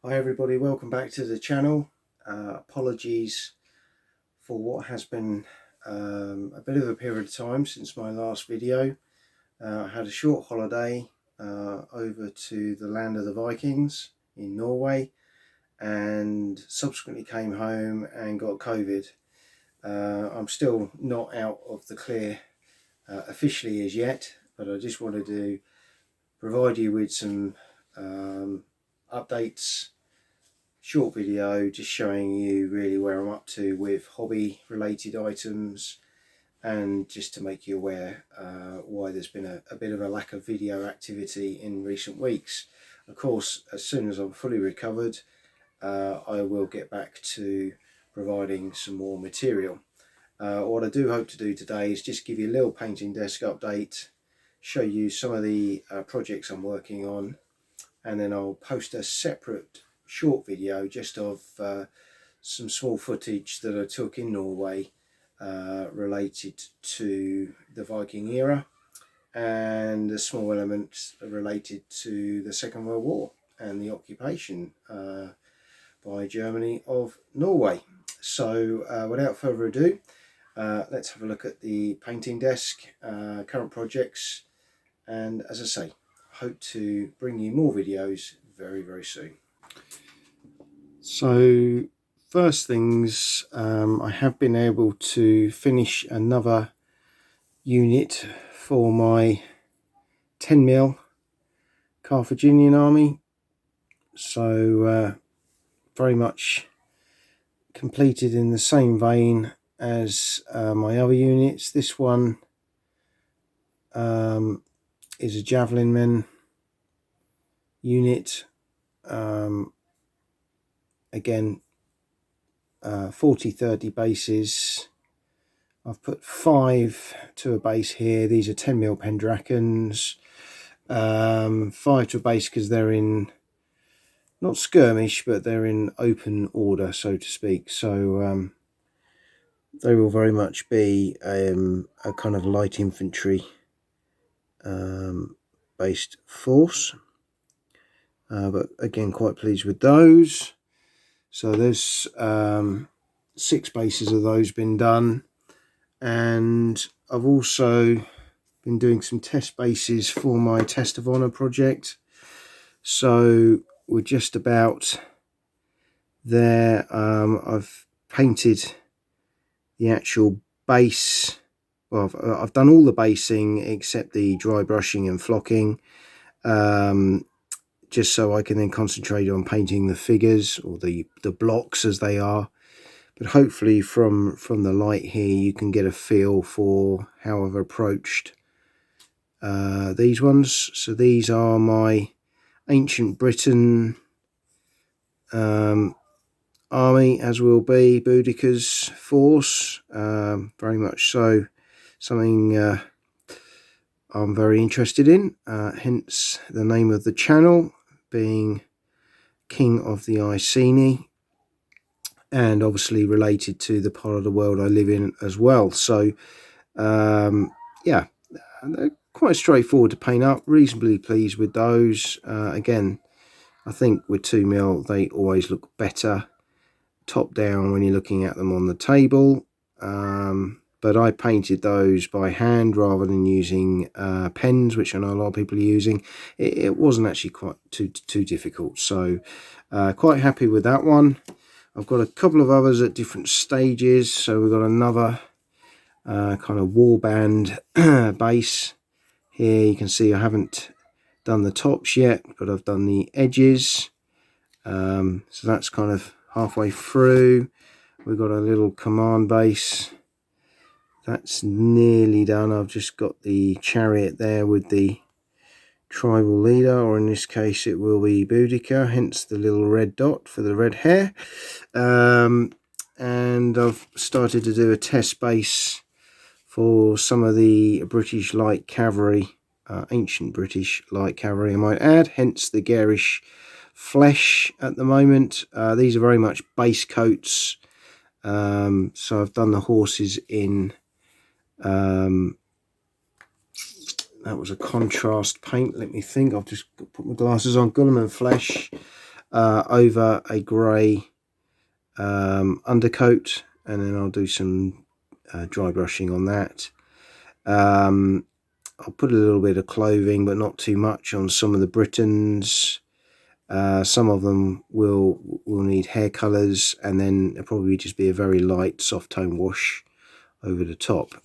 Hi everybody, welcome back to the channel. Apologies for what has been a bit of a period of time since my last video. I had a short holiday over to the land of the Vikings in Norway and subsequently came home and got COVID. I'm still not out of the clear officially as yet, but I just wanted to provide you with some updates, short video just showing you really where I'm up to with hobby related items, and just to make you aware why there's been a bit of a lack of video activity in recent weeks. Of course, as soon as I'm fully recovered, I will get back to providing some more material. What I do hope to do today is just give you a little painting desk update, show you some of the projects I'm working on, and then I'll post a separate short video just of some small footage that I took in Norway related to the Viking era, and a small element related to the Second World War and the occupation by Germany of Norway. So without further ado, let's have a look at the painting desk, current projects, and as I say, hope to bring you more videos very soon. So first things, I have been able to finish another unit for my 10mm Carthaginian army, so very much completed in the same vein as my other units. This one is a Javelin Men unit, again 40-30 bases. I've put 5 to a base here. These are 10mm Pendrakens, 5 to a base because they're in not skirmish, but they're in open order, so to speak. So they will very much be a kind of light infantry based force, but again quite pleased with those. So there's 6 bases of those been done, and I've also been doing some test bases for my Test of Honor project. So we're just about there. I've painted the actual base. Well, I've done all the basing except the dry brushing and flocking, just so I can then concentrate on painting the figures, or the blocks as they are. But hopefully from the light here you can get a feel for how I've approached these ones. So these are my ancient Britain army, as will be Boudicca's force, very much so something I'm very interested in, hence the name of the channel being King of the Iceni, and obviously related to the part of the world I live in as well. So yeah, they're quite straightforward to paint up, reasonably pleased with those. Again, I think with 2mm they always look better top down when you're looking at them on the table, but I painted those by hand rather than using pens, which I know a lot of people are using. It wasn't actually quite too difficult, so quite happy with that one. I've got a couple of others at different stages. So we've got another kind of warband base here. You can see I haven't done the tops yet, but I've done the edges, so that's kind of halfway through. We've got a little command base that's nearly done. I've just got the chariot there with the tribal leader, or in this case it will be Boudicca, hence the little red dot for the red hair. And I've started to do a test base for some of the British light cavalry, ancient British light cavalry I might add, hence the garish flesh at the moment. These are very much base coats, so I've done the horses in that was a contrast paint. Let me think, I've just put my glasses on. Gulliman flesh, over a grey undercoat, and then I'll do some dry brushing on that. I'll put a little bit of clothing, but not too much, on some of the Britons. Some of them will need hair colours, and then it'll probably just be a very light soft tone wash over the top.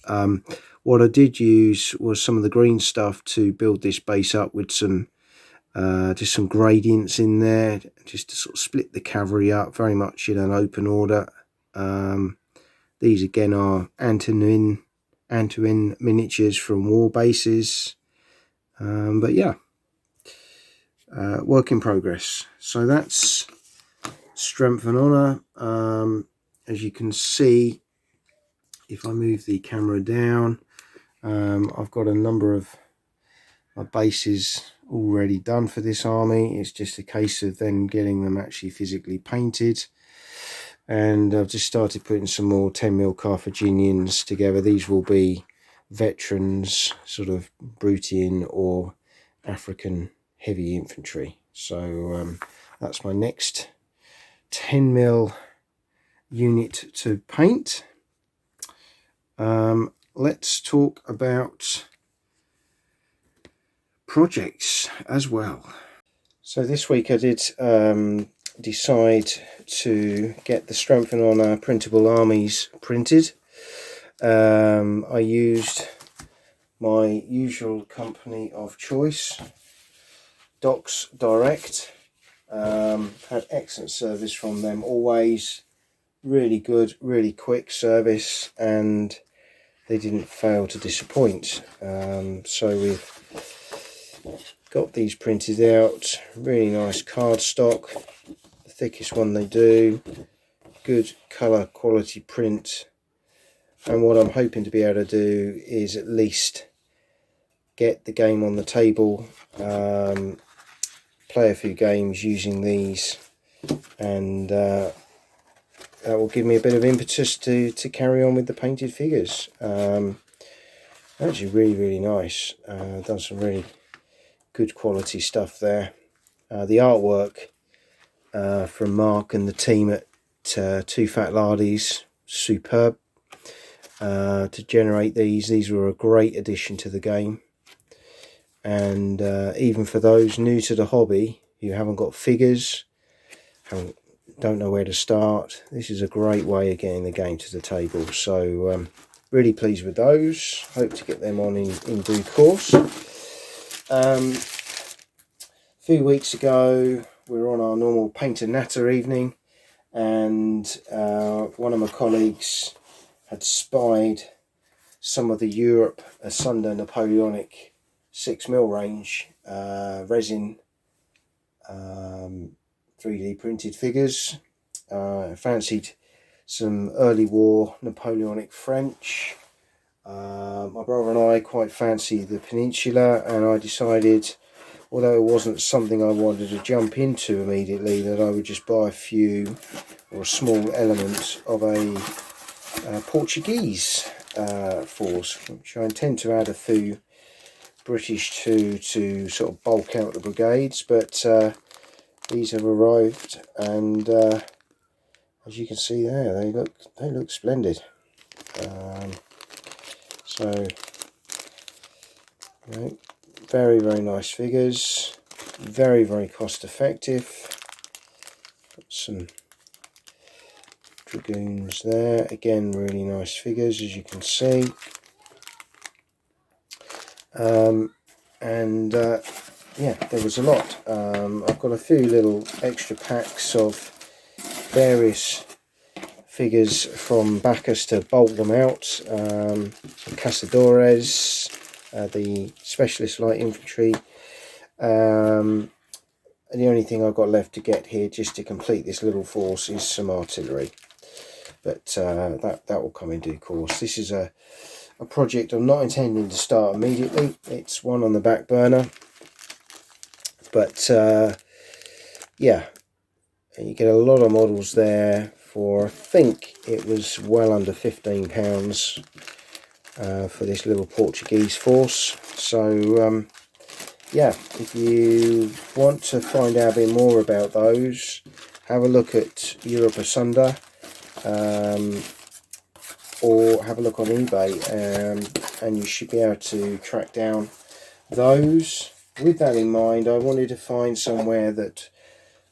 What I did use was some of the green stuff to build this base up with some just some gradients in there, just to sort of split the cavalry up very much in an open order. These again are Antonin miniatures from war bases, but yeah, work in progress. So that's Strength and Honor. As you can see, if I move the camera down, I've got a number of my bases already done for this army. It's just a case of then getting them actually physically painted, and I've just started putting some more 10mm Carthaginians together. These will be veterans, sort of Brutian or African heavy infantry. So that's my next 10mm unit to paint. Let's talk about projects as well. So this week I did decide to get the Strength and Honor printable armies printed. I used my usual company of choice, Docs Direct. Had excellent service from them, always really good, really quick service, and they didn't fail to disappoint. So we've got these printed out, really nice cardstock, the thickest one they do, good colour quality print, and what I'm hoping to be able to do is at least get the game on the table, play a few games using these, and that will give me a bit of impetus to carry on with the painted figures. Actually really nice. Done some really good quality stuff there. The artwork from Mark and the team at Two Fat Lardies, superb. To generate these were a great addition to the game, and even for those new to the hobby who haven't got figures, don't know where to start, this is a great way of getting the game to the table. So really pleased with those. Hope to get them on in due course. A few weeks ago we were on our normal paint and natter evening, and one of my colleagues had spied some of the Europe Asunder Napoleonic 6mm range resin 3D printed figures. Fancied some early war Napoleonic French. My brother and I quite fancy the Peninsula, and I decided, although it wasn't something I wanted to jump into immediately, that I would just buy a few or a small element of a Portuguese force, which I intend to add a few British to sort of bulk out the brigades. But these have arrived, and as you can see there, they look splendid. So you know, very nice figures, very cost effective. Got some dragoons there, again really nice figures, as you can see. Yeah, there was a lot. I've got a few little extra packs of various figures from backers to bulk them out. Some Cazadores, the specialist light infantry. And the only thing I've got left to get here, just to complete this little force, is some artillery. But that will come in due course. This is a project I'm not intending to start immediately. It's one on the back burner. But yeah, you get a lot of models there for, I think it was well under £15 for this little Portuguese force. So yeah, if you want to find out a bit more about those, have a look at Europe Asunder, or have a look on eBay, and you should be able to track down those. With that in mind, I wanted to find somewhere that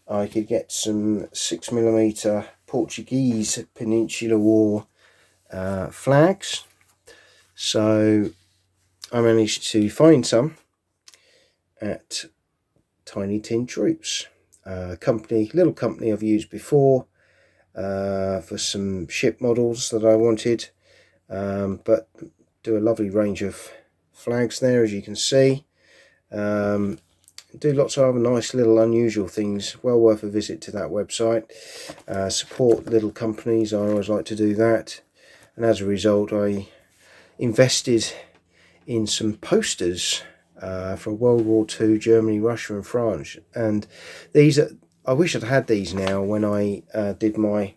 I could get some 6mm Portuguese Peninsular War flags. So I managed to find some at Tiny Tin Troops, little company I've used before for some ship models that I wanted, but do a lovely range of flags there, as you can see. Do lots of other nice little unusual things. Well worth a visit to that website. Support little companies, I always like to do that, and as a result I invested in some posters for World War II, Germany, Russia and France, and I wish I'd had these now when I did my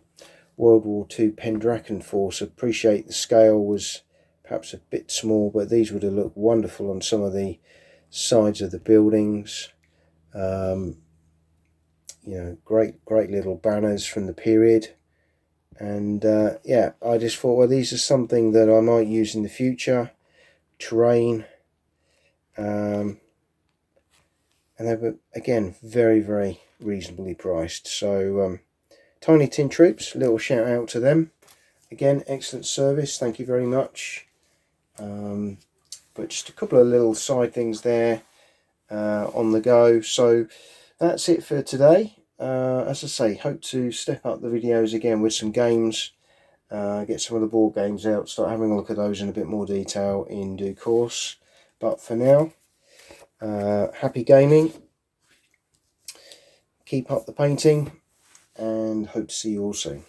World War II Pendragon force. I appreciate the scale was perhaps a bit small, but these would have looked wonderful on some of the sides of the buildings. You know, great little banners from the period. And yeah, I just thought, well, these are something that I might use in the future. Terrain, and they were, again, very reasonably priced. So Tiny Tin Troops, little shout out to them. Again, excellent service, thank you very much. But just a couple of little side things there on the go. So that's it for today. As I say, hope to step up the videos again with some games, get some of the board games out, start having a look at those in a bit more detail in due course. But for now, happy gaming, keep up the painting, and hope to see you all soon.